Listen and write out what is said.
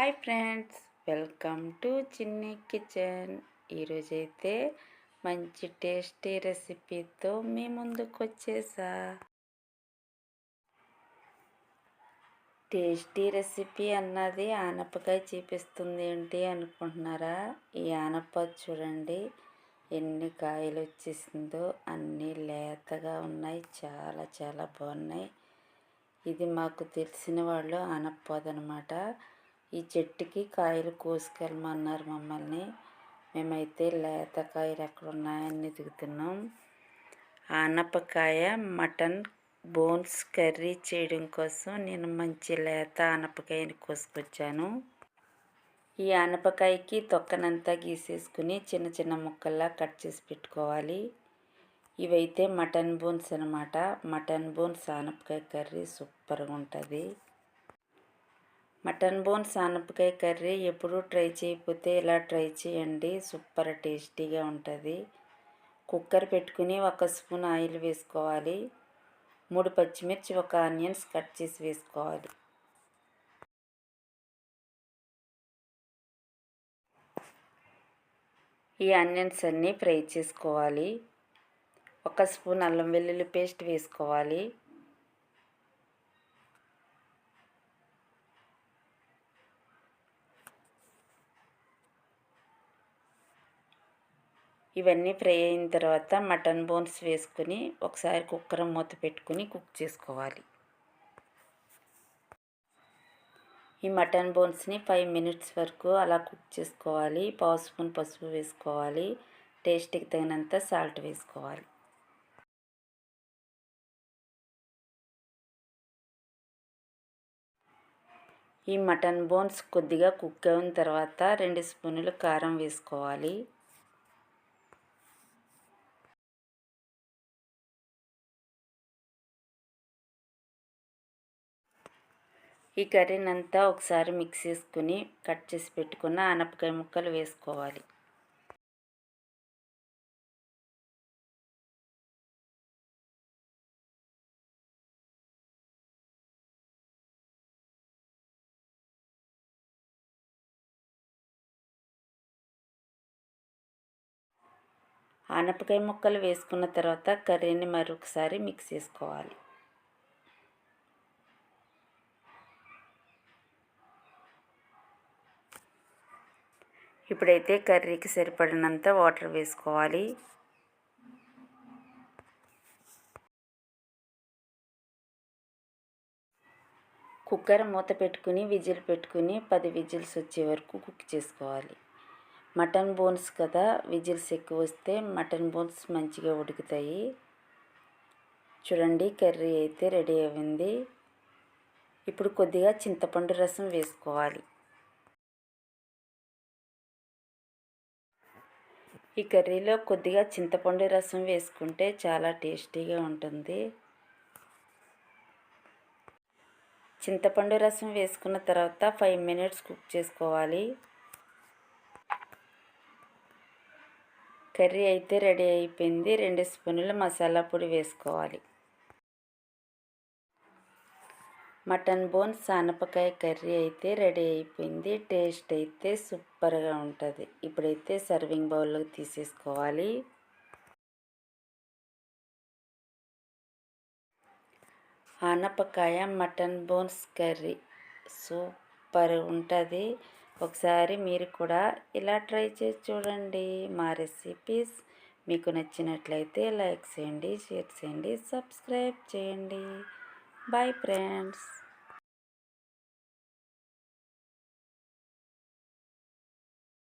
Hi friends, welcome to చిన్ని kitchen. ఈరోజైతే మంచి టేస్టీ రెసిపీతో మీ ముందుకు వచ్చేసా. టేస్టీ రెసిపీ అన్నది ఆనపకాయ చూపిస్తుంది ఏంటి అనుకుంటున్నారా? ఈ ఆనప చూడండి ఎన్ని కాయలు వచ్చేసిందో, అన్నీ లేతగా ఉన్నాయి, చాలా చాలా బాగున్నాయి. ఇది మాకు తెలిసిన వాళ్ళు ఆనపదనమాట. ఈ చెట్టుకి కాయలు కోసుకెళ్ళమన్నారు మమ్మల్ని. మేమైతే లేత కాయలు ఎక్కడున్నాయని దిగుతున్నాం. ఆనపకాయ మటన్ బోన్స్ కర్రీ చేయడం కోసం నేను మంచి లేత ఆనపకాయని కోసుకొచ్చాను. ఈ ఆనపకాయకి తొక్కనంతా గీసేసుకుని చిన్న చిన్న ముక్కల్లా కట్ చేసి పెట్టుకోవాలి. ఇవైతే మటన్ బోన్స్ అన్నమాట. మటన్ బోన్స్ ఆనపకాయ కర్రీ సూపర్గా ఉంటుంది. మటన్ బోన్స్ ఆనపకాయ కర్రీ ఎప్పుడూ ట్రై చేయకపోతే ఇలా ట్రై చేయండి, సూపర్ టేస్టీగా ఉంటుంది. కుక్కర్ పెట్టుకుని 1 స్పూన్ ఆయిల్ వేసుకోవాలి. 3 పచ్చిమిర్చి, 1 ఆనియన్స్ కట్ చేసి వేసుకోవాలి. ఈ ఆనియన్స్ అన్నీ ఫ్రై చేసుకోవాలి. 1 స్పూన్ అల్లం వెల్లుల్లి పేస్ట్ వేసుకోవాలి. ఇవన్నీ ఫ్రై అయిన తర్వాత మటన్ బోన్స్ వేసుకుని ఒకసారి కుక్కర్ మూత పెట్టుకుని కుక్ చేసుకోవాలి. ఈ మటన్ బోన్స్ని 5 మినిట్స్ వరకు అలా కుక్ చేసుకోవాలి. 1/2 స్పూన్ పసుపు వేసుకోవాలి. టేస్ట్కి తగినంత సాల్ట్ వేసుకోవాలి. ఈ మటన్ బోన్స్ కొద్దిగా కుక్ అయిన తర్వాత 2 స్పూన్లు కారం వేసుకోవాలి. ఈ కర్రీని అంతా ఒకసారి మిక్స్ చేసుకుని కట్ చేసి పెట్టుకున్న ఆనపకాయ ముక్కలు వేసుకోవాలి. ఆనపకాయ ముక్కలు వేసుకున్న తర్వాత కర్రీని మరొకసారి మిక్స్ చేసుకోవాలి. ఇప్పుడైతే కర్రీకి సరిపడినంత వాటర్ వేసుకోవాలి. కుక్కర్ మూత పెట్టుకుని విజిల్ పెట్టుకుని 10 విజిల్స్ వచ్చే వరకు కుక్ చేసుకోవాలి. మటన్ బోన్స్ కదా, విజిల్స్ ఎక్కువ వస్తే మటన్ బోన్స్ మంచిగా ఉడుకుతాయి. చూడండి కర్రీ అయితే రెడీ అయింది. ఇప్పుడు కొద్దిగా చింతపండు రసం వేసుకోవాలి. ఈ కర్రీలో కొద్దిగా చింతపండు రసం వేసుకుంటే చాలా టేస్టీగా ఉంటుంది. చింతపండు రసం వేసుకున్న తర్వాత 5 మినిట్స్ కుక్ చేసుకోవాలి. కర్రీ అయితే రెడీ అయిపోయింది. 2 స్పూన్ల మసాలా పొడి వేసుకోవాలి. మటన్ బోన్స్ ఆనపకాయ కర్రీ అయితే రెడీ అయిపోయింది. టేస్ట్ అయితే సూపర్గా ఉంటుంది. ఇప్పుడైతే సర్వింగ్ బౌల్లోకి తీసేసుకోవాలి. ఆనపకాయ మటన్ బోన్స్ కర్రీ సూపర్ ఉంటుంది. ఒకసారి మీరు కూడా ఇలా ట్రై చేసి చూడండి. మా రెసిపీస్ మీకు నచ్చినట్లయితే లైక్ చేయండి, షేర్ చేయండి, సబ్స్క్రైబ్ చేయండి. Bye friends.